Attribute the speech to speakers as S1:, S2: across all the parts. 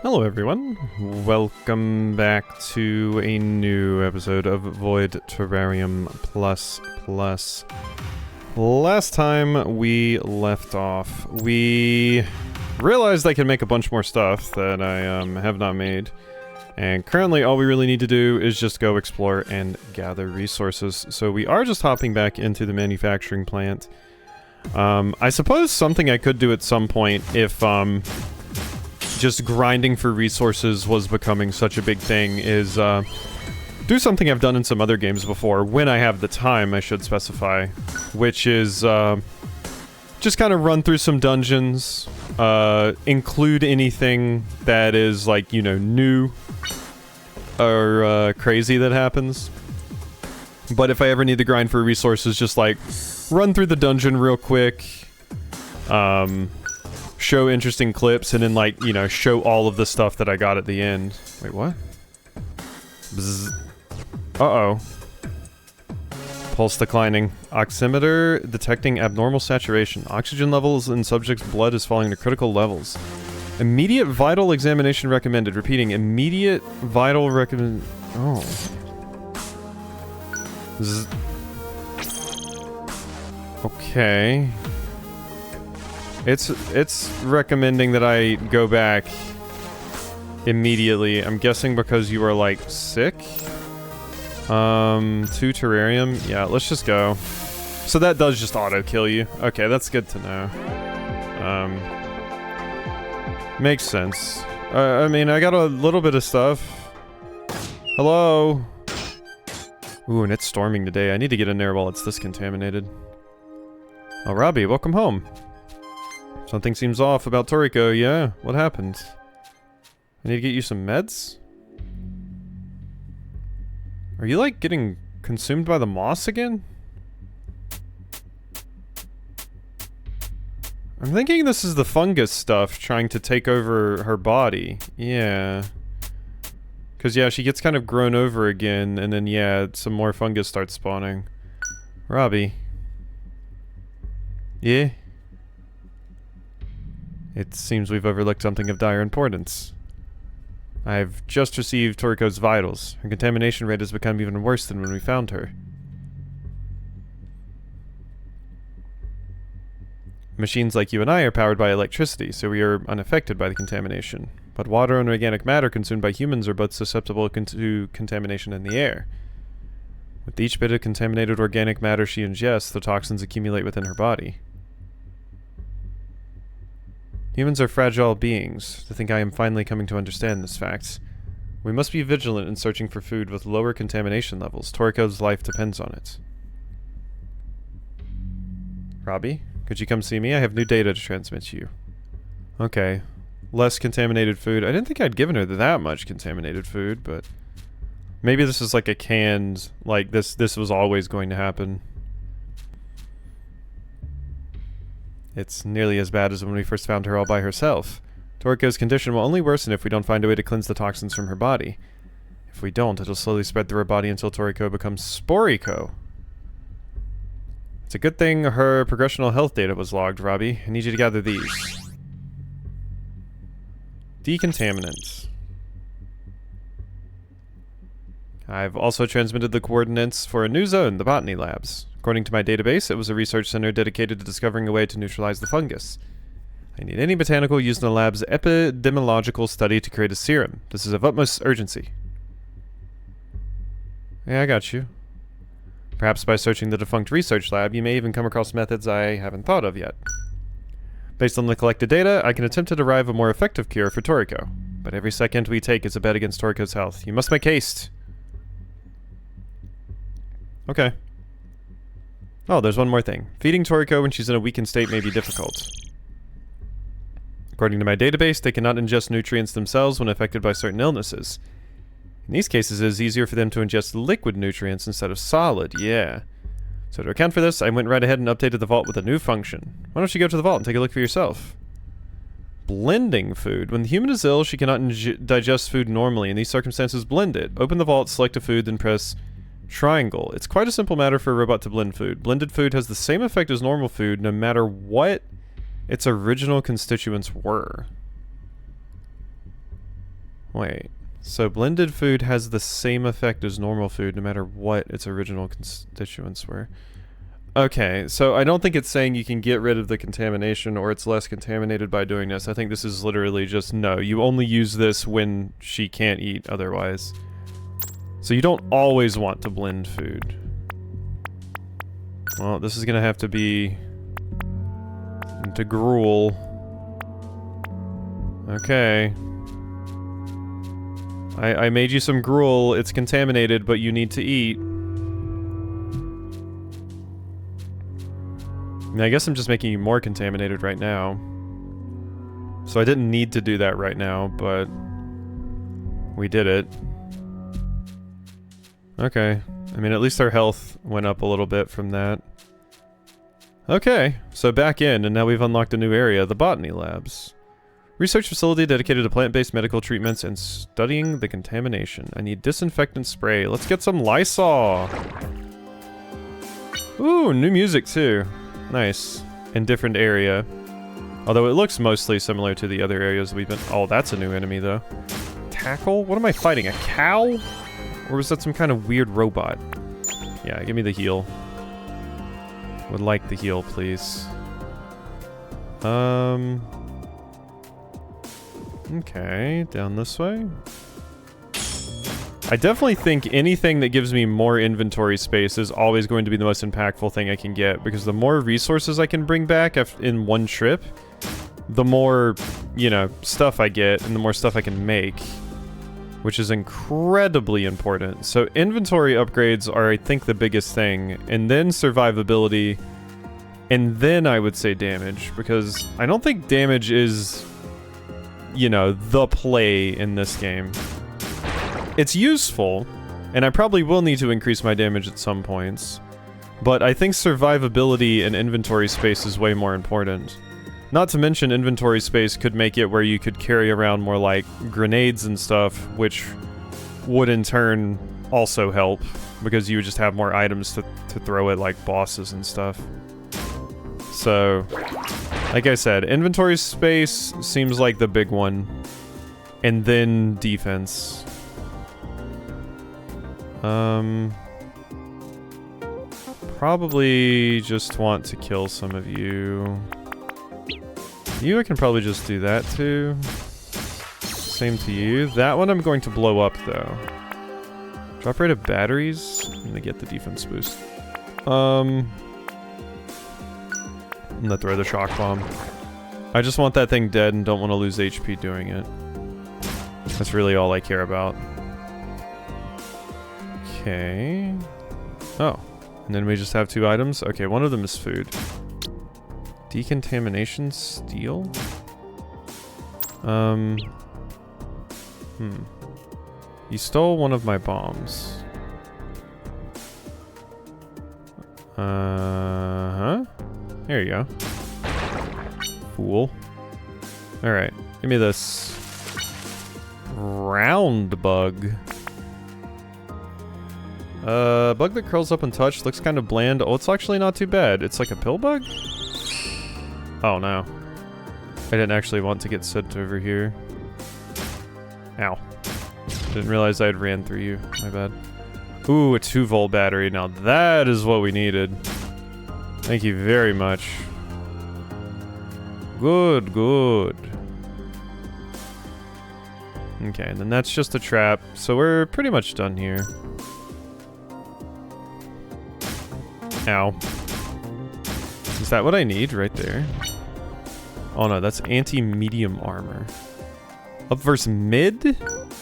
S1: Hello everyone, welcome back to a new episode of Void Terrarium Plus Plus. Last time we left off, we realized I can make a bunch more stuff that I have not made. And currently all we really need to do is just go explore and gather resources. So we are just hopping back into the manufacturing plant. I suppose something I could do at some point if just grinding for resources was becoming such a big thing is do something I've done in some other games before, when I have the time, I should specify, which is just kind of run through some dungeons, include anything that is like, you know, new or crazy that happens. But if I ever need to grind for resources, just like run through the dungeon real quick, show interesting clips, and then, like, you know, show all of the stuff that I got at the end. Wait, what? Bzz. Uh-oh. Pulse declining. Oximeter detecting abnormal saturation. Oxygen levels in subject's blood is falling to critical levels. Immediate vital examination recommended. Repeating, immediate vital recommend... Oh. Zzz. Okay. It's recommending that I go back immediately. I'm guessing because you are, like, sick? To Terrarium? Yeah, let's just go. So that does just auto-kill you. Okay, that's good to know. Makes sense. I mean, I got a little bit of stuff. Hello? Ooh, and it's storming today. I need to get in there while it's this contaminated. Oh, Robbie, welcome home. Something seems off about Toriko, yeah? What happened? I need to get you some meds? Are you, like, getting consumed by the moss again? I'm thinking this is the fungus stuff trying to take over her body. Yeah. Because, yeah, she gets kind of grown over again, and then, yeah, some more fungus starts spawning. Robbie. Yeah? It seems we've overlooked something of dire importance. I've just received Toriko's vitals. Her contamination rate has become even worse than when we found her. Machines like you and I are powered by electricity, so we are unaffected by the contamination. But water and organic matter consumed by humans are both susceptible to contamination in the air. With each bit of contaminated organic matter she ingests, the toxins accumulate within her body. Humans are fragile beings. To think I am finally coming to understand this fact. We must be vigilant in searching for food with lower contamination levels. Toriko's life depends on it. Robbie, could you come see me? I have new data to transmit to you. Okay. Less contaminated food. I didn't think I'd given her that much contaminated food, but... maybe this is like a canned... like, this was always going to happen. It's nearly as bad as when we first found her all by herself. Toriko's condition will only worsen if we don't find a way to cleanse the toxins from her body. If we don't, it'll slowly spread through her body until Toriko becomes Sporiko. It's a good thing her progressional health data was logged, Robbie. I need you to gather these. Decontaminants. I've also transmitted the coordinates for a new zone, the botany labs. According to my database, it was a research center dedicated to discovering a way to neutralize the fungus. I need any botanical used in the lab's epidemiological study to create a serum. This is of utmost urgency. Yeah, I got you. Perhaps by searching the defunct research lab, you may even come across methods I haven't thought of yet. Based on the collected data, I can attempt to derive a more effective cure for Toriko. But every second we take is a bet against Toriko's health. You must make haste. Okay. Oh, there's one more thing. Feeding Toriko when she's in a weakened state may be difficult. According to my database, they cannot ingest nutrients themselves when affected by certain illnesses. In these cases, it is easier for them to ingest liquid nutrients instead of solid, yeah. So to account for this, I went right ahead and updated the vault with a new function. Why don't you go to the vault and take a look for yourself? Blending food. When the human is ill, she cannot digest food normally. In these circumstances, blend it. Open the vault, select a food, then press triangle. It's quite a simple matter for a robot to blend food. Blended food has the same effect as normal food, no matter what its original constituents were. Wait. So blended food has the same effect as normal food no matter what its original constituents were. Okay, so I don't think it's saying you can get rid of the contamination or it's less contaminated by doing this. I think this is literally just, no, you only use this when she can't eat otherwise. So you don't always want to blend food. Well, this is gonna have to be into gruel. Okay. I made you some gruel. It's contaminated, but you need to eat. I guess I'm just making you more contaminated right now. So I didn't need to do that right now, but we did it. Okay. I mean, at least our health went up a little bit from that. Okay, so back in, and now we've unlocked a new area, the botany labs. Research facility dedicated to plant-based medical treatments and studying the contamination. I need disinfectant spray. Let's get some Lysol. Ooh, new music too. Nice. In different area. Although it looks mostly similar to the other areas we've been... Oh, that's a new enemy though. Tackle? What am I fighting? A cow? Or was that some kind of weird robot? Yeah, give me the heal. Would like the heal, please. Okay, down this way. I definitely think anything that gives me more inventory space is always going to be the most impactful thing I can get, because the more resources I can bring back in one trip, the more, you know, stuff I get and the more stuff I can make, which is incredibly important. So inventory upgrades are, I think, the biggest thing, and then survivability, and then I would say damage, because I don't think damage is, you know, the play in this game. It's useful, and I probably will need to increase my damage at some points, but I think survivability and inventory space is way more important. Not to mention inventory space could make it where you could carry around more like grenades and stuff, which would in turn also help, because you would just have more items to throw at like bosses and stuff. So, like I said, inventory space seems like the big one, and then defense. Probably just want to kill some of you. You, I can probably just do that too. Same to you. That one I'm going to blow up though. Drop rate of batteries. I'm gonna get the defense boost. I'm gonna throw the shock bomb. I just want that thing dead and don't want to lose HP doing it. That's really all I care about. Okay. Oh. And then we just have 2 items? Okay, one of them is food. Decontamination steel? You stole one of my bombs. There you go. Fool. Alright, give me this. Round bug. Bug that curls up untouched, looks kind of bland. Oh, it's actually not too bad. It's like a pill bug? Oh no. I didn't actually want to get sent over here. Ow. Didn't realize I had ran through you. My bad. Ooh, a 2-volt battery. Now that is what we needed. Thank you very much. Good, good. Okay, and then that's just a trap. So we're pretty much done here. Ow. Is that what I need right there? Oh no, that's anti-medium armor. Up versus mid?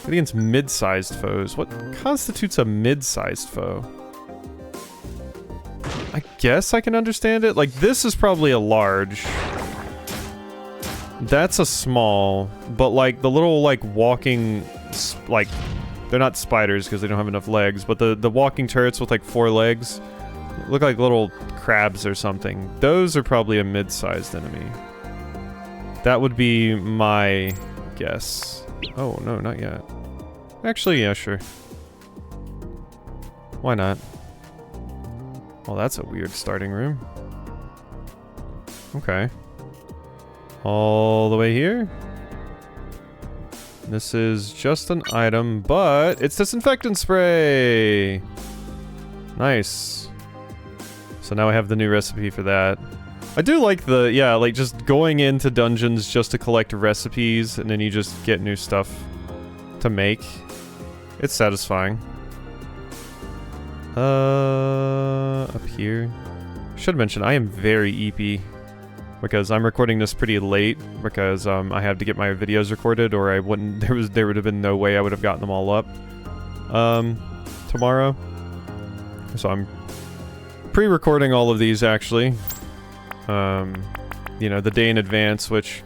S1: Against mid-sized foes. What constitutes a mid-sized foe? I guess I can understand it. Like, this is probably a large. That's a small. But, like, the little, like, walking... Like, they're not spiders because they don't have enough legs. But the walking turrets with, like, 4 legs... Look like little crabs or something. Those are probably a mid-sized enemy. That would be my guess. Oh, no, not yet. Actually, yeah, sure. Why not? Well, that's a weird starting room. Okay. All the way here? This is just an item, but it's disinfectant spray! Nice. So now I have the new recipe for that. I do like the, yeah, like just going into dungeons just to collect recipes and then you just get new stuff to make. It's satisfying. Up here. Should mention, I am very eepy because I'm recording this pretty late because I had to get my videos recorded or I wouldn't, there would have been no way I would have gotten them all up tomorrow. So I'm pre-recording all of these actually. You know, the day in advance, which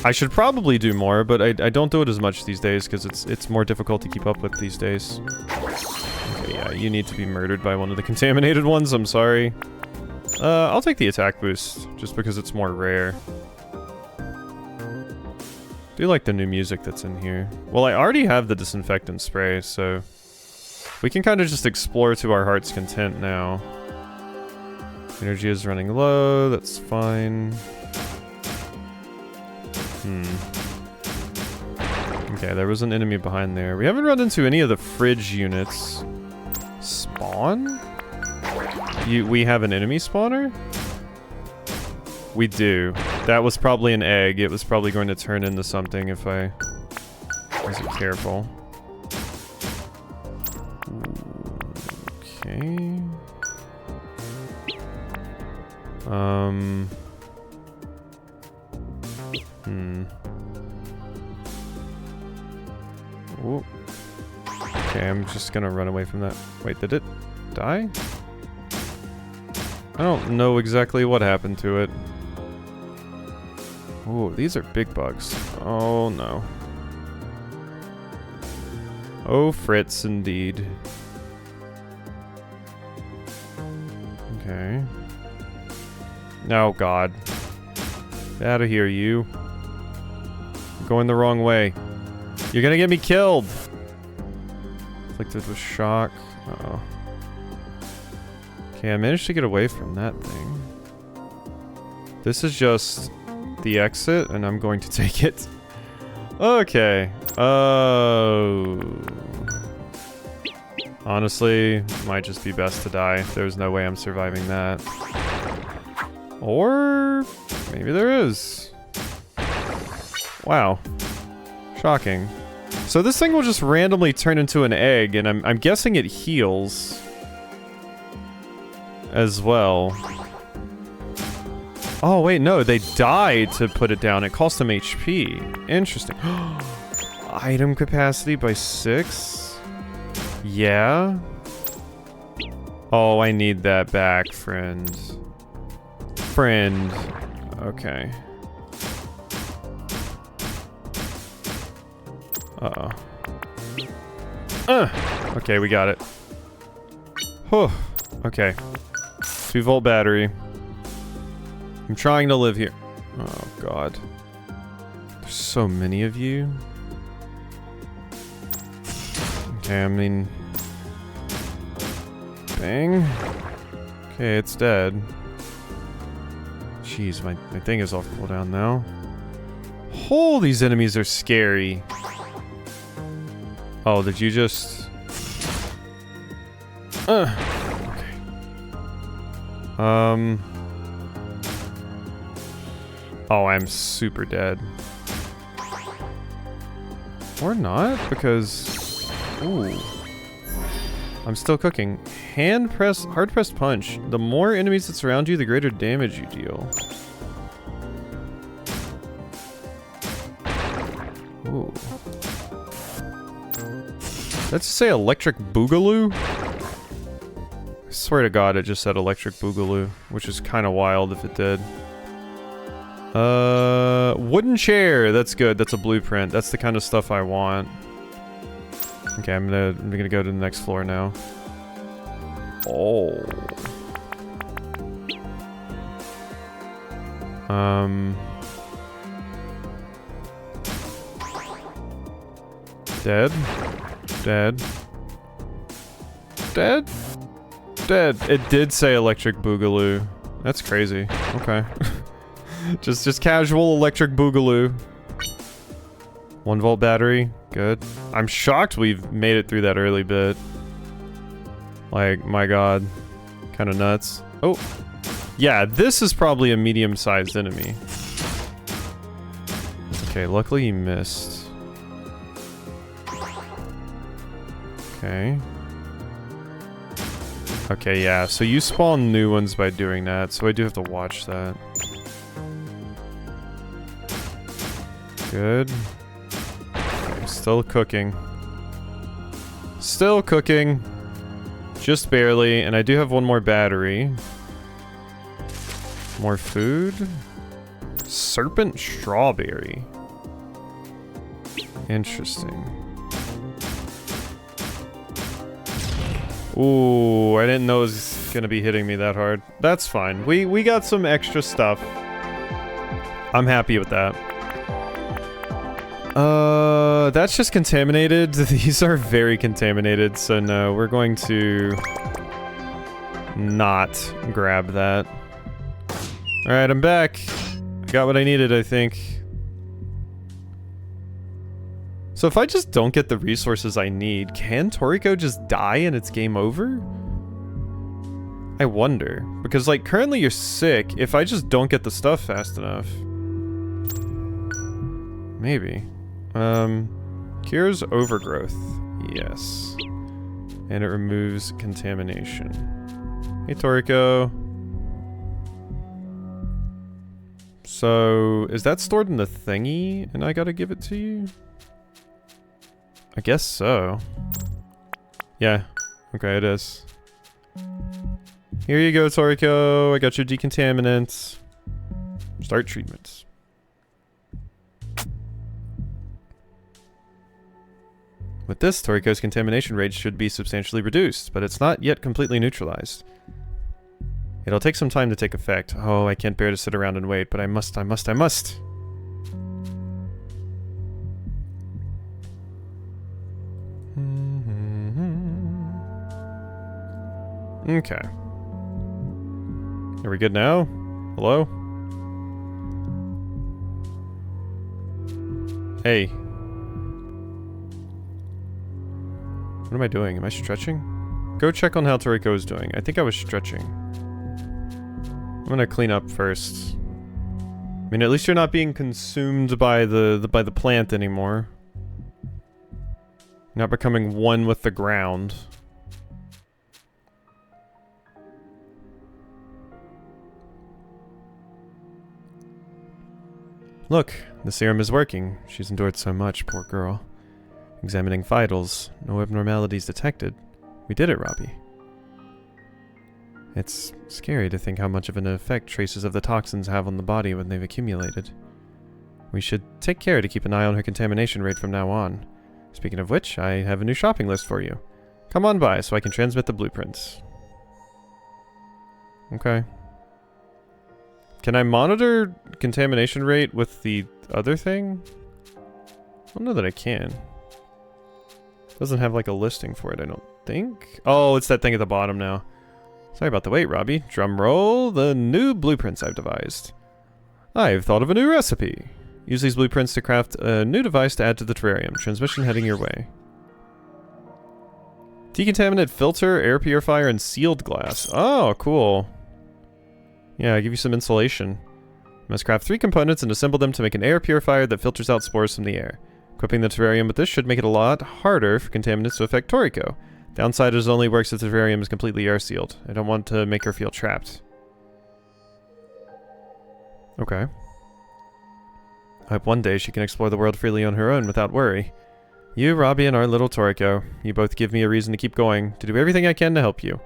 S1: I should probably do more, but I don't do it as much these days because it's more difficult to keep up with these days. Okay, yeah, you need to be murdered by one of the contaminated ones, I'm sorry. I'll take the attack boost, just because it's more rare. Do like the new music that's in here. Well, I already have the disinfectant spray, so we can kind of just explore to our heart's content now. Energy is running low, that's fine. Okay, there was an enemy behind there. We haven't run into any of the fridge units. Spawn? We have an enemy spawner? We do. That was probably an egg. It was probably going to turn into something if I wasn't careful. Okay. Ooh. Okay, I'm just gonna run away from that. Wait, did it die? I don't know exactly what happened to it. Ooh, these are big bugs. Oh no. Oh, Fritz, indeed. Okay. Oh god. Get out of here, you. You're going the wrong way. You're gonna get me killed! Afflicted with shock. Uh-oh. Okay, I managed to get away from that thing. This is just the exit, and I'm going to take it. Okay. Oh. Honestly, might just be best to die. There's no way I'm surviving that. Or maybe there is. Wow. Shocking. So this thing will just randomly turn into an egg, and I'm guessing it heals as well. Oh wait, no, they died to put it down. It cost them HP. Interesting. Item capacity by 6? Yeah? Oh, I need that back, friend. Friend. Okay. Uh-oh. Okay, we got it. Whew. Okay. 2-volt battery. I'm trying to live here. Oh, God. There's so many of you. Okay, I mean... Bang. Okay, it's dead. Jeez, my thing is off cooldown now. Oh, these enemies are scary. Oh, did you just... Okay. Oh, I'm super dead. Or not, because... Ooh. I'm still cooking. Hand press, hard press punch. The more enemies that surround you, the greater damage you deal. Ooh. Let's say electric boogaloo. I swear to God, it just said electric boogaloo, which is kind of wild if it did. Wooden chair. That's good. That's a blueprint. That's the kind of stuff I want. Okay, I'm gonna go to the next floor now. Oh. Dead. Dead. Dead? Dead. It did say electric boogaloo. That's crazy. Okay. just casual electric boogaloo. 1-volt battery. Good. I'm shocked we've made it through that early bit. Like, my god. Kind of nuts. Oh. Yeah, this is probably a medium-sized enemy. Okay, luckily he missed. Okay. Okay, yeah, so you spawn new ones by doing that, so I do have to watch that. Good. Okay, still cooking. Still cooking. Just barely, and I do have one more battery. More food. Serpent strawberry. Interesting. Ooh, I didn't know it was gonna be hitting me that hard. That's fine. We got some extra stuff. I'm happy with that. That's just contaminated. These are very contaminated, so no, we're going to not grab that. Alright, I'm back. I got what I needed, I think. So if I just don't get the resources I need, can Toriko just die and it's game over? I wonder. Because, like, currently you're sick. If I just don't get the stuff fast enough. Maybe. Cures overgrowth. Yes. And it removes contamination. Hey, Toriko. So, is that stored in the thingy and I gotta give it to you? I guess so. Yeah. Okay, it is. Here you go, Toriko. I got your decontaminants. Start treatments. With this, Toriko's contamination rate should be substantially reduced, but it's not yet completely neutralized. It'll take some time to take effect. Oh, I can't bear to sit around and wait, but I must. Okay. Are we good now? Hello? Hey. What am I doing? Am I stretching? Go check on how Toriko is doing. I think I was stretching. I'm gonna clean up first. I mean, at least you're not being consumed by the plant anymore. You're not becoming one with the ground. Look, the serum is working. She's endured so much, poor girl. Examining vitals, no abnormalities detected. We did it, Robbie. It's scary to think how much of an effect traces of the toxins have on the body when they've accumulated. We should take care to keep an eye on her contamination rate from now on. Speaking of which, I have a new shopping list for you. Come on by so I can transmit the blueprints. Okay. Can I monitor contamination rate with the other thing? I don't know that I can. Doesn't have like a listing for it, I don't think. Oh, it's that thing at the bottom now. Sorry about the wait, Robbie. Drum roll, the new blueprints I've devised. I've thought of a new recipe. Use these blueprints to craft a new device to add to the terrarium. Transmission heading your way. Decontaminate filter, air purifier, and sealed glass. Oh, cool. Yeah, I give you some insulation. You must craft 3 components and assemble them to make an air purifier that filters out spores from the air. Equipping the terrarium with this should make it a lot harder for contaminants to affect Toriko. Downside is it only works if the terrarium is completely air sealed. I don't want to make her feel trapped. Okay. I hope one day she can explore the world freely on her own without worry. You, Robbie, and our little Toriko, you both give me a reason to keep going, to do everything I can to help you.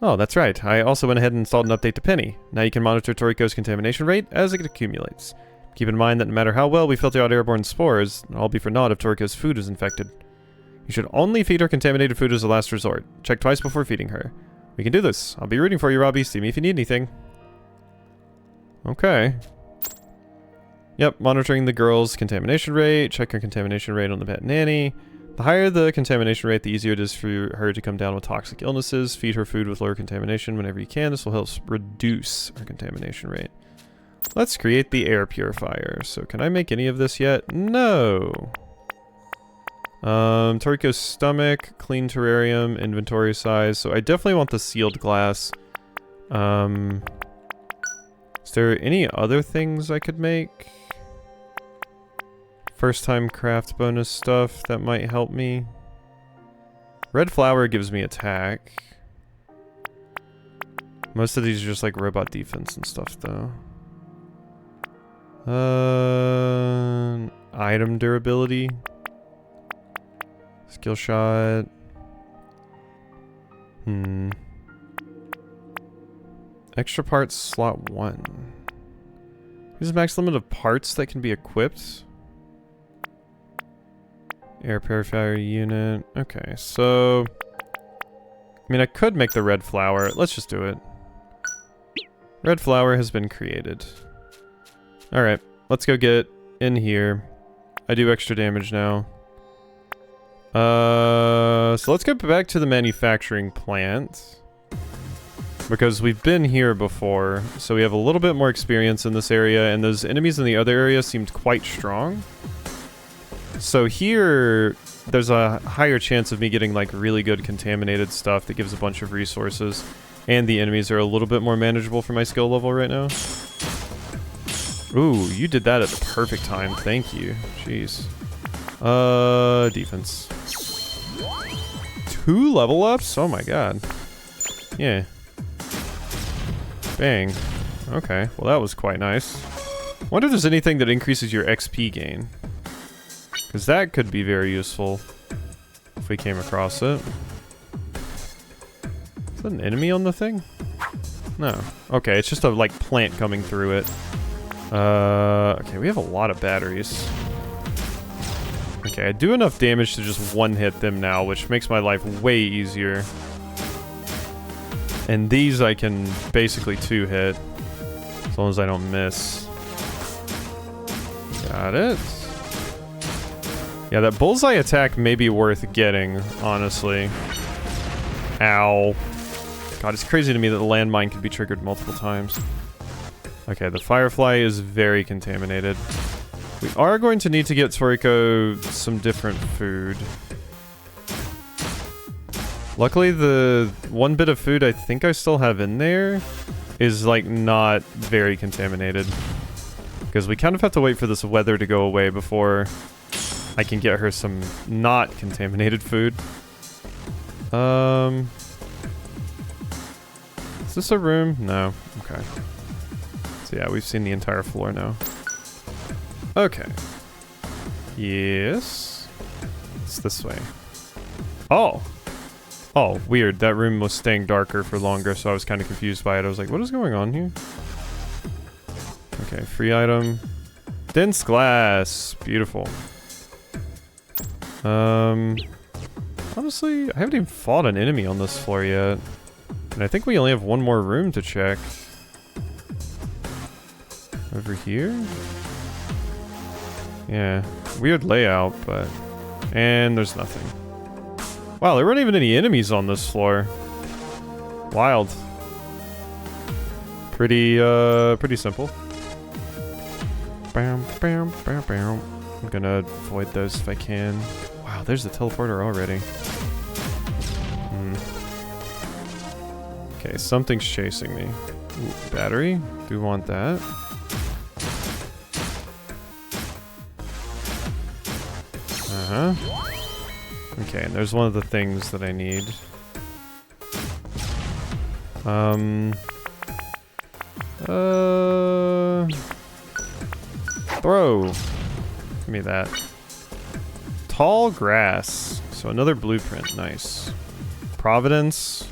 S1: Oh, that's right. I also went ahead and installed an update to Penny. Now you can monitor Toriko's contamination rate as it accumulates. Keep in mind that no matter how well we filter out airborne spores, all be for naught if Toriko's food is infected. You should only feed her contaminated food as a last resort. Check twice before feeding her. We can do this. I'll be rooting for you, Robbie. See me if you need anything. Okay. Yep, monitoring the girl's contamination rate. Check her contamination rate on the pet nanny. The higher the contamination rate, the easier it is for her to come down with toxic illnesses. Feed her food with lower contamination whenever you can. This will help reduce her contamination rate. Let's create the air purifier. So can I make any of this yet? No. Toriko's stomach, clean terrarium, inventory size. So I definitely want the sealed glass. Is there any other things I could make? First time craft bonus stuff that might help me. Red flower gives me attack. Most of these are just like robot defense and stuff though. Item durability. Skill shot. Extra parts slot 1. Here's the max limit of parts that can be equipped. Air purifier unit. Okay, so... I mean, I could make the red flower. Let's just do it. Red flower has been created. Alright, let's go get in here. I do extra damage now. So let's go back to the manufacturing plant. Because we've been here before, so we have a little bit more experience in this area, and those enemies in the other area seemed quite strong. So here, there's a higher chance of me getting like really good contaminated stuff that gives a bunch of resources. And the enemies are a little bit more manageable for my skill level right now. Ooh, you did that at the perfect time. Thank you. Jeez. Defense. 2 level ups? Oh my god. Yeah. Bang. Okay, well that was quite nice. Wonder if there's anything that increases your XP gain. Because that could be very useful if we came across it. Is that an enemy on the thing? No. Okay, it's just a like plant coming through it. Okay, we have a lot of batteries. Okay, I do enough damage to just one-hit them now, which makes my life way easier. And these I can basically two-hit, as long as I don't miss. Got it. Yeah, that bullseye attack may be worth getting, honestly. Ow. God, it's crazy to me that the landmine can be triggered multiple times. Okay, the firefly is very contaminated. We are going to need to get Toriko some different food. Luckily, the one bit of food I think I still have in there is, like, not very contaminated. Because we kind of have to wait for this weather to go away before I can get her some not contaminated food. Is this a room? No. Okay. So yeah, we've seen the entire floor now. Okay. Yes. It's this way. Oh! Oh, weird. That room was staying darker for longer, so I was kind of confused by it. I was like, what is going on here? Okay, free item. Dense glass. Beautiful. Honestly, I haven't even fought an enemy on this floor yet. And I think we only have one more room to check. Over here? Yeah. Weird layout, but... And there's nothing. Wow, there weren't even any enemies on this floor. Wild. Pretty simple. Bam, bam, bam, bam. I'm gonna avoid those if I can. Wow, there's the teleporter already. Okay, something's chasing me. Ooh, battery? Do want that. Uh-huh. Okay, and there's one of the things that I need. Throw. Give me that. Tall grass. So another blueprint. Nice. Providence.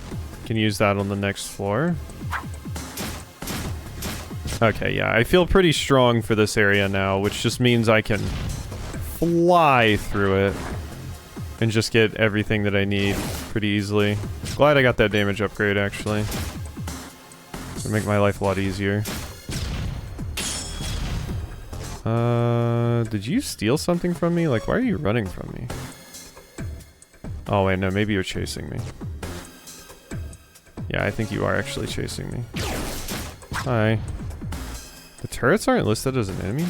S1: Can use that on the next floor. Okay, yeah. I feel pretty strong for this area now, which just means I can fly through it and just get everything that I need pretty easily. Glad I got that damage upgrade, actually. It'll make my life a lot easier. Did you steal something from me? Like, why are you running from me? Oh, wait, no, maybe you're chasing me. Yeah, I think you are actually chasing me. Hi. The turrets aren't listed as an enemy?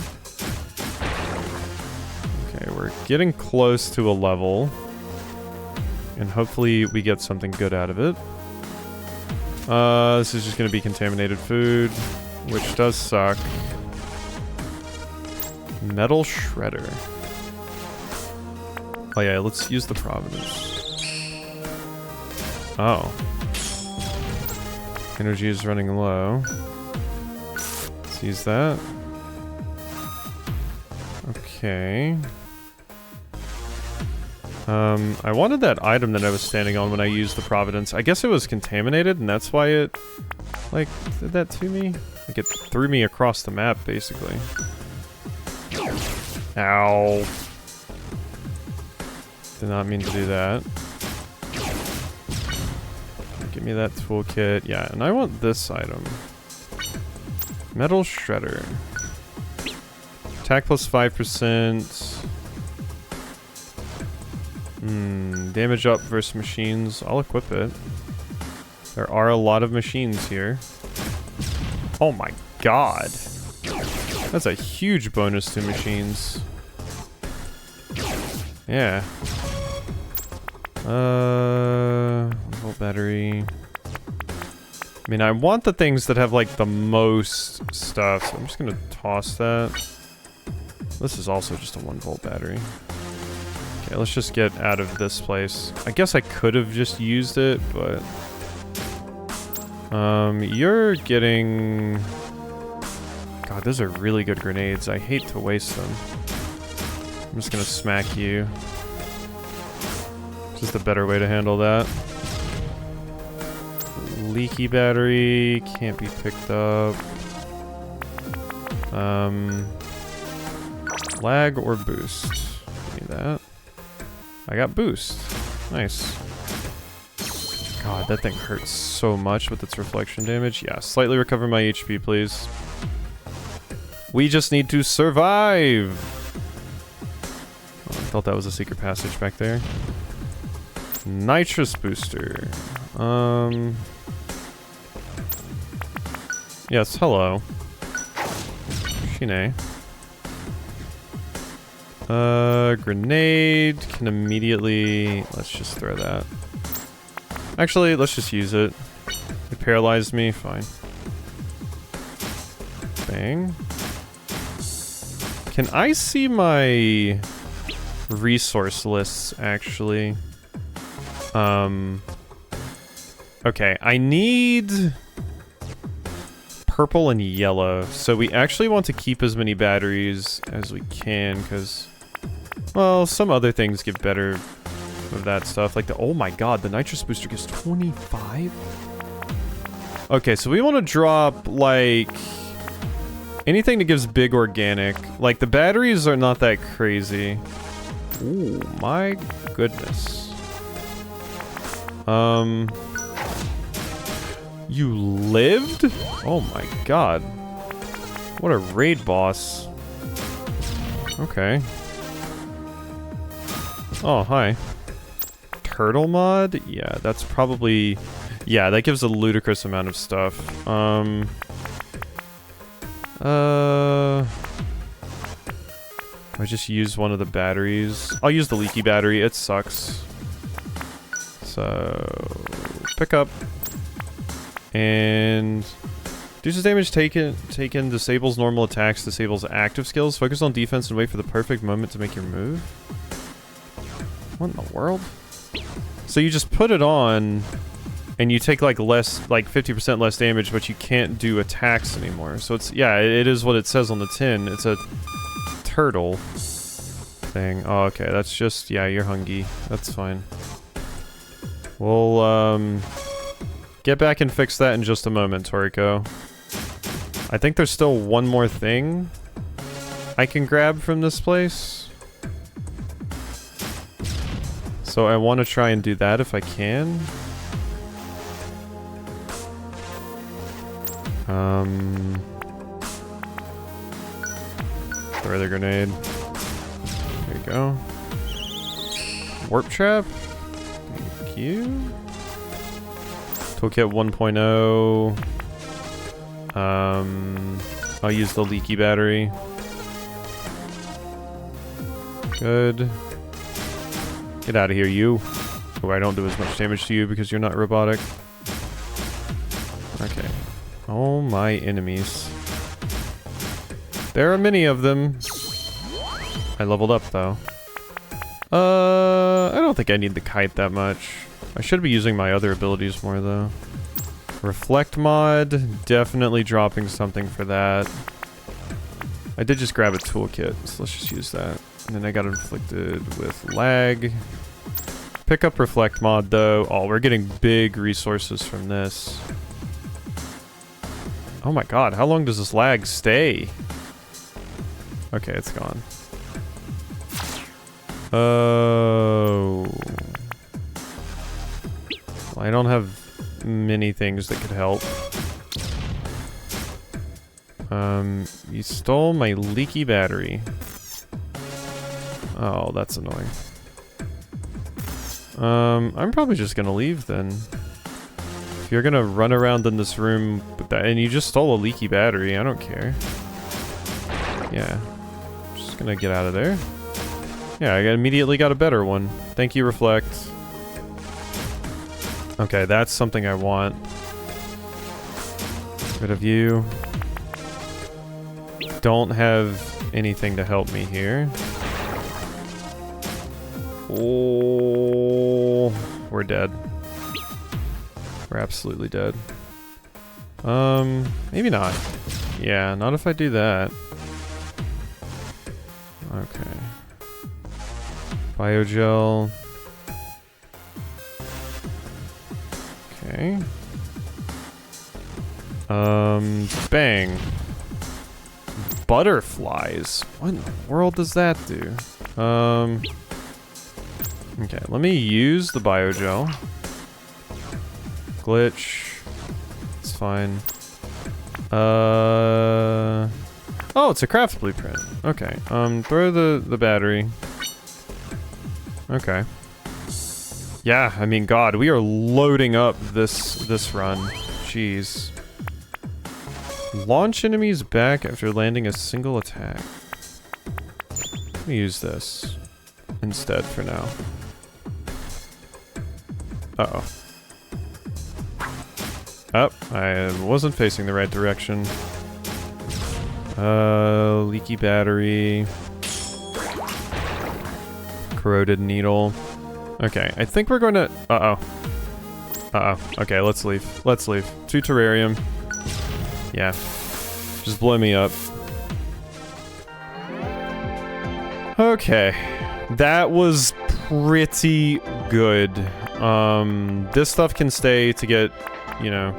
S1: Okay, we're getting close to a level. And hopefully we get something good out of it. This is just gonna be contaminated food, which does suck. Metal shredder. Oh yeah, let's use the Providence. Oh. Energy is running low. Let's use that. Okay. I wanted that item that I was standing on when I used the Providence. I guess it was contaminated, and that's why it, like, did that to me? Like, it threw me across the map, basically. Ow. Did not mean to do that. Give me that toolkit. Yeah, and I want this item. Metal shredder. Attack plus 5%. Damage up versus machines. I'll equip it. There are a lot of machines here. Oh my god. That's a huge bonus to machines. Yeah. Volt battery. I mean, I want the things that have like the most stuff, so I'm just gonna toss that. This is also just a 1-volt battery. Okay, let's just get out of this place. I guess I could have just used it, but... you're getting... God, those are really good grenades. I hate to waste them. I'm just gonna smack you. Just a better way to handle that. Leaky battery can't be picked up. Lag or boost? Give me that. I got boost. Nice. God, that thing hurts so much with its reflection damage. Yeah, slightly recover my HP, please. We just need to survive! Oh, I thought that was a secret passage back there. Nitrous booster. Yes, hello. Shine. Grenade can immediately... Let's just throw that. Actually, let's just use it. It paralyzed me, fine. Bang. Can I see my resource lists, actually? Okay, I need purple and yellow. So we actually want to keep as many batteries as we can, because, well, some other things give better of that stuff. Like the, oh my god, the nitrous booster gives 25? Okay, so we want to drop, like, anything that gives big organic. Like, the batteries are not that crazy. Ooh, my goodness. You lived? Oh my god. What a raid boss. Okay. Oh, hi. Turtle mod? Yeah, that's probably... Yeah, that gives a ludicrous amount of stuff. I just use one of the batteries. I'll use the leaky battery. It sucks. So... Pick up. And... Reduces damage taken, disables normal attacks, disables active skills. Focus on defense and wait for the perfect moment to make your move. What in the world? So you just put it on, and you take like less, like 50% less damage, but you can't do attacks anymore. So it's, yeah, it is what it says on the tin. It's a turtle thing. Oh, okay, that's just, yeah, you're hungry. That's fine. We'll, get back and fix that in just a moment, Toriko. I think there's still one more thing I can grab from this place. So I want to try and do that if I can. Throw the grenade. There you go. Warp trap. Thank you. Toolkit 1.0. I'll use the leaky battery. Good. Get out of here, you. Oh, I don't do as much damage to you because you're not robotic. Okay. Oh, my enemies. There are many of them. I leveled up, though. I don't think I need the kite that much. I should be using my other abilities more, though. Reflect mod, definitely dropping something for that. I did just grab a toolkit, so let's just use that. And then I got inflicted with lag. Pick up reflect mod, though. Oh, we're getting big resources from this. Oh my god, how long does this lag stay? Okay, it's gone. Oh. Well, I don't have many things that could help. You stole my leaky battery. Oh, that's annoying. I'm probably just gonna leave then. If you're gonna run around in this room with that, and you just stole a leaky battery, I don't care. Yeah. Just gonna get out of there. Yeah, I immediately got a better one. Thank you, Reflect. Okay, that's something I want. Get rid of you. Don't have anything to help me here. Oh, we're dead. We're absolutely dead. Maybe not. Yeah, not if I do that. Okay. Biogel. Okay. Bang. Butterflies. What in the world does that do? Okay, let me use the biogel. Glitch. It's fine. Oh, it's a craft blueprint. Okay. Throw the battery. Okay. Yeah, I mean, God, we are loading up this run. Jeez. Launch enemies back after landing a single attack. Let me use this instead for now. Uh-oh. Oh, I wasn't facing the right direction. Leaky battery. Corroded needle. Okay, I think we're going to... Uh-oh. Uh-oh. Okay, let's leave. Let's leave. To Terrarium. Yeah. Just blow me up. Okay. That was pretty good. This stuff can stay to get, you know,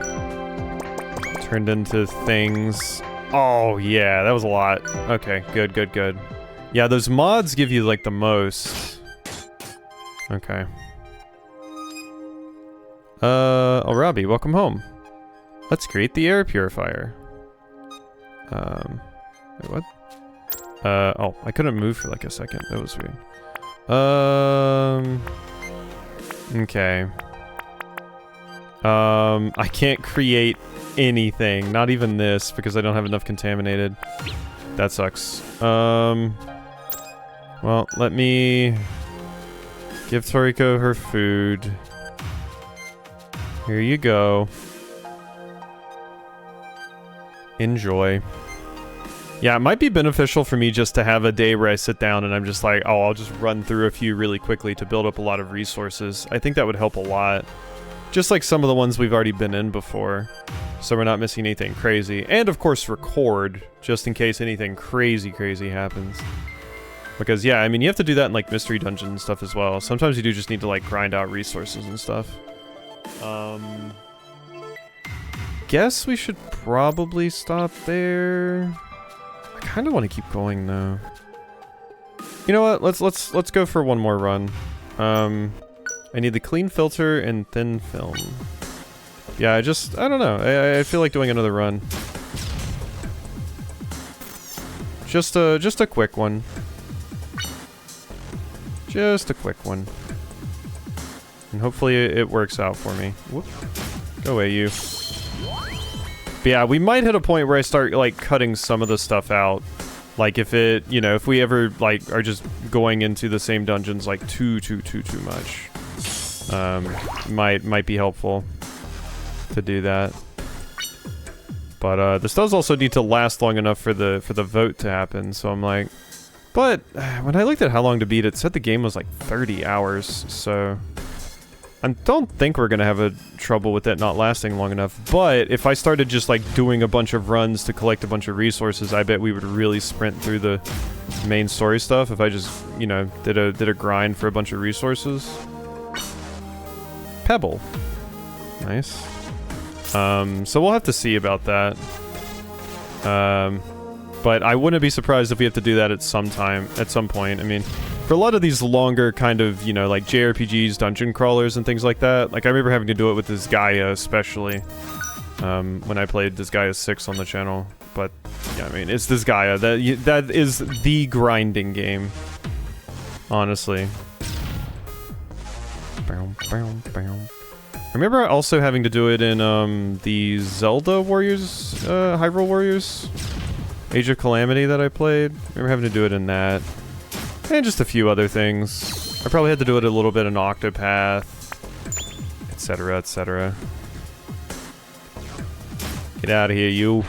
S1: turned into things. Oh, yeah, that was a lot. Okay, good, good, good. Yeah, those mods give you, like, the most. Okay. Oh, Robbie, welcome home. Let's create the air purifier. Wait, what? Oh, I couldn't move for like a second. That was weird. Okay. I can't create anything, not even this, because I don't have enough contaminated. That sucks. Well, let me give Toriko her food. Here you go. Enjoy. Yeah, it might be beneficial for me just to have a day where I sit down and I'm just like, oh, I'll just run through a few really quickly to build up a lot of resources. I think that would help a lot. Just like some of the ones we've already been in before. So we're not missing anything crazy. And of course record, just in case anything crazy happens. Because yeah, I mean, you have to do that in like mystery dungeon and stuff as well. Sometimes you do just need to like grind out resources and stuff. Guess we should probably stop there. I kind of want to keep going though. You know what? Let's go for one more run. I need the clean filter and thin film. Yeah, I don't know. I feel like doing another run. Just a quick one. Just a quick one. And hopefully it works out for me. Whoop. Go away, you. But yeah, we might hit a point where I start, like, cutting some of the stuff out. Like, if it, you know, if we ever, like, are just going into the same dungeons, like, too much. Might be helpful to do that. But, this does also need to last long enough for the vote to happen, so I'm like... But, when I looked at how long to beat, it said the game was, like, 30 hours, so... I don't think we're gonna have a trouble with it not lasting long enough, but if I started just like doing a bunch of runs to collect a bunch of resources, I bet we would really sprint through the main story stuff if I just, you know, did a grind for a bunch of resources. Pebble. Nice. So we'll have to see about that. But I wouldn't be surprised if we have to do that at some point. I mean, for a lot of these longer kind of, you know, like JRPGs, dungeon crawlers, and things like that, like I remember having to do it with this Gaia especially, when I played this Gaia 6 on the channel. But yeah, I mean, it's this Gaia that is the grinding game, honestly. I remember also having to do it in the Zelda Warriors, Hyrule Warriors, Age of Calamity that I played. I remember having to do it in that. And just a few other things. I probably had to do it a little bit in Octopath, etc., etc. Get out of here, you.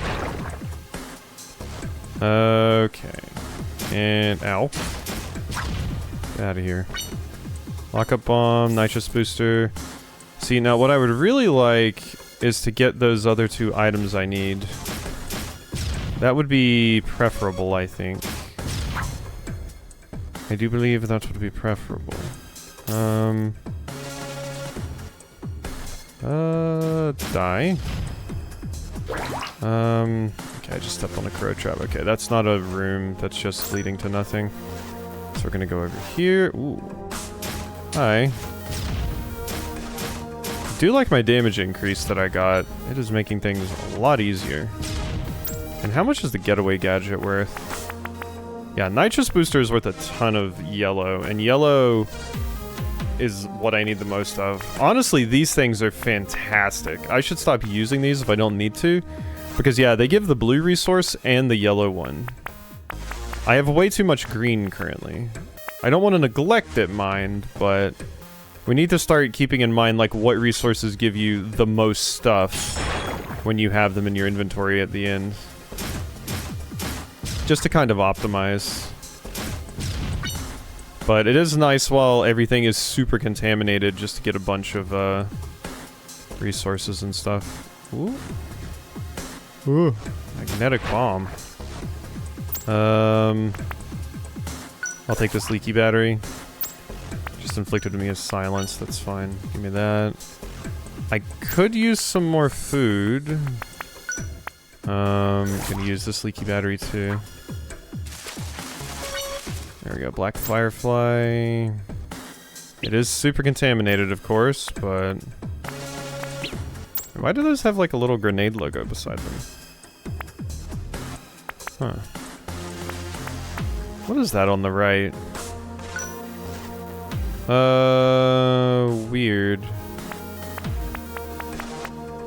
S1: Okay. And ow. Get out of here. Lockup bomb, nitrous booster. See, now what I would really like is to get those other 2 items I need. That would be preferable, I think. I do believe that would be preferable. Die. Okay, I just stepped on a crow trap. Okay, that's not a room. That's just leading to nothing. So we're gonna go over here. Ooh. Hi. I do like my damage increase that I got. It is making things a lot easier. And how much is the getaway gadget worth? Yeah, nitrous booster is worth a ton of yellow, and yellow is what I need the most of. Honestly, these things are fantastic. I should stop using these if I don't need to, because yeah, they give the blue resource and the yellow one. I have way too much green currently. I don't want to neglect it, mind, but we need to start keeping in mind like what resources give you the most stuff when you have them in your inventory at the end. Just to kind of optimize. But it is nice while everything is super contaminated just to get a bunch of resources and stuff. Ooh. Ooh. Magnetic bomb. I'll take this leaky battery. Just inflicted me as silence, that's fine. Give me that. I could use some more food. Gonna use this leaky battery too. There we go, black firefly. It is super contaminated, of course, but... Why do those have like a little grenade logo beside them? Huh. What is that on the right? Weird.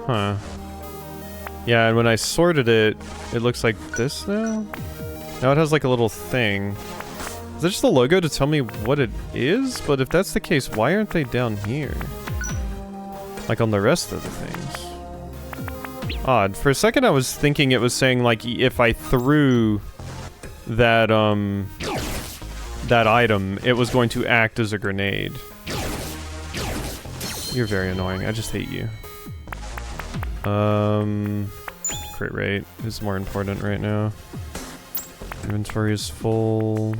S1: Huh. Yeah, and when I sorted it, it looks like this now? Now it has like a little thing. Is that just the logo to tell me what it is? But if that's the case, why aren't they down here? Like on the rest of the things. Odd. For a second I was thinking it was saying like if I threw that, that item, it was going to act as a grenade. You're very annoying. I just hate you. Crit rate is more important right now. Inventory is full.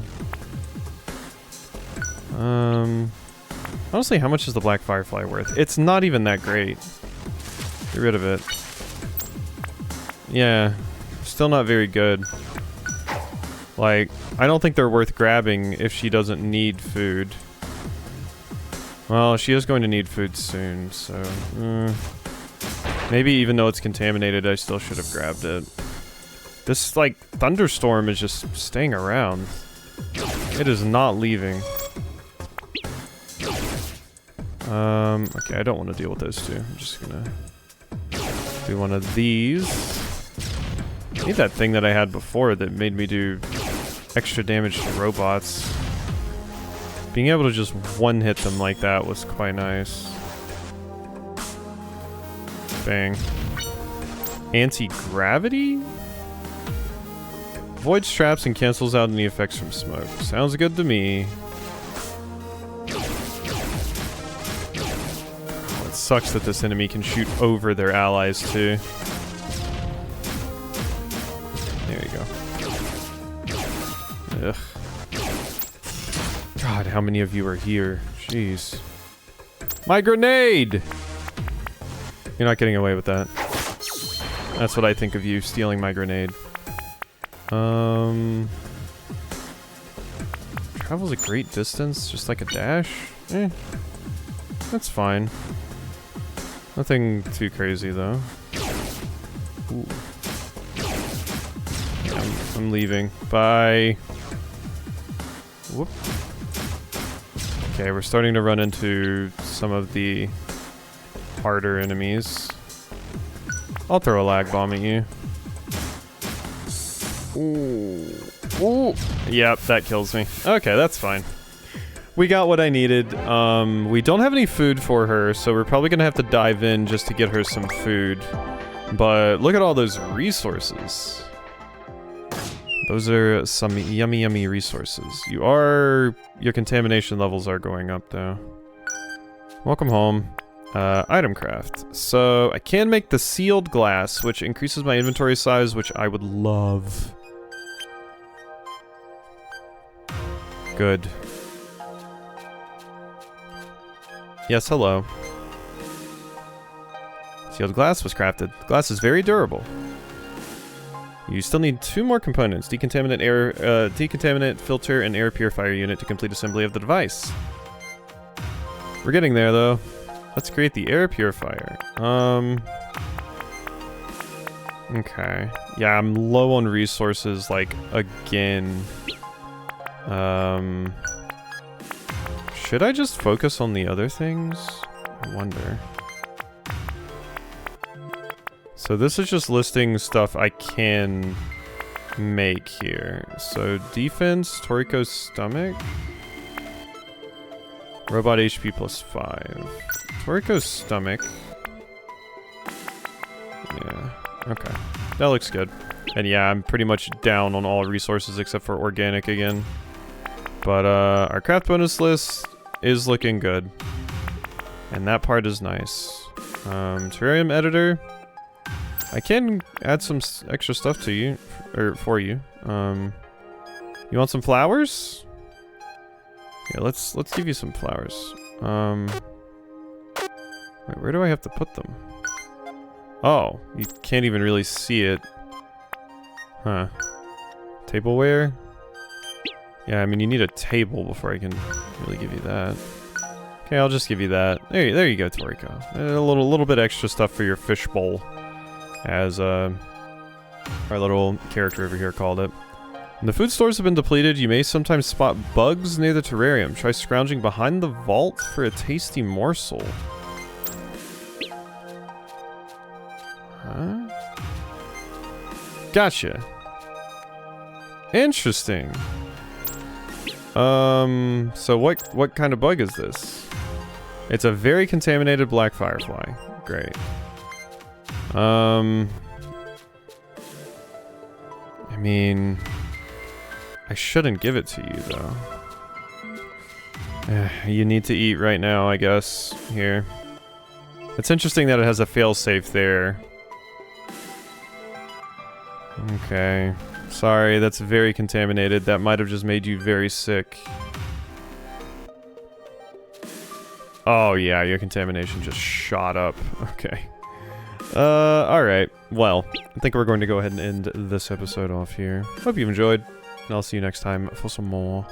S1: Honestly, how much is the black firefly worth? It's not even that great. Get rid of it. Yeah, still not very good. Like, I don't think they're worth grabbing if she doesn't need food. Well, she is going to need food soon, so... Maybe even though it's contaminated, I still should have grabbed it. This, like, thunderstorm is just staying around. It is not leaving. Okay, I don't want to deal with those two. I'm just gonna do one of these. I need that thing that I had before that made me do extra damage to robots. Being able to just one-hit them like that was quite nice. Bang. Anti-gravity? Voids traps and cancels out any effects from smoke. Sounds good to me. Oh, it sucks that this enemy can shoot over their allies too. There you go. Ugh. God, how many of you are here? Jeez. My grenade! You're not getting away with that. That's what I think of you, stealing my grenade. Travels a great distance, just like a dash? That's fine. Nothing too crazy, though. Ooh. Yeah, I'm leaving. Bye. Whoop. Okay, we're starting to run into some of the harder enemies. I'll throw a lag bomb at you. Ooh. Ooh. Yep, that kills me. Okay, that's fine. We got what I needed. We don't have any food for her, so we're probably gonna have to dive in just to get her some food. But look at all those resources. Those are some yummy, yummy resources. Your contamination levels are going up, though. Welcome home. Item craft. So, I can make the sealed glass, which increases my inventory size, which I would love. Good. Yes, hello. Sealed glass was crafted. The glass is very durable. You still need 2 more components. Decontaminant filter and air purifier unit to complete assembly of the device. We're getting there, though. Let's create the air purifier. Okay. Yeah, I'm low on resources, like, again. Should I just focus on the other things? I wonder. So this is just listing stuff I can make here. So defense, Toriko's stomach. Robot HP plus 5. Toriko's stomach. Yeah, okay. That looks good. And yeah, I'm pretty much down on all resources except for organic again. But our craft bonus list is looking good. And that part is nice. Terrarium editor. I can add some extra stuff to you, or for you. You want some flowers? Yeah, let's give you some flowers. Wait, where do I have to put them? Oh, you can't even really see it. Huh. Tableware? Yeah, I mean, you need a table before I can really give you that. Okay, I'll just give you that. There you go, Toriko. A little bit extra stuff for your fishbowl, as our little character over here called it. When the food stores have been depleted, you may sometimes spot bugs near the terrarium. Try scrounging behind the vault for a tasty morsel. Huh? Gotcha. Interesting. So what kind of bug is this? It's a very contaminated black firefly. Great. I mean, I shouldn't give it to you, though. You need to eat right now, I guess. Here. It's interesting that it has a failsafe there. Okay. Sorry, that's very contaminated. That might have just made you very sick. Oh yeah, your contamination just shot up. Okay. Alright. Well, I think we're going to go ahead and end this episode off here. Hope you've enjoyed, and I'll see you next time for some more.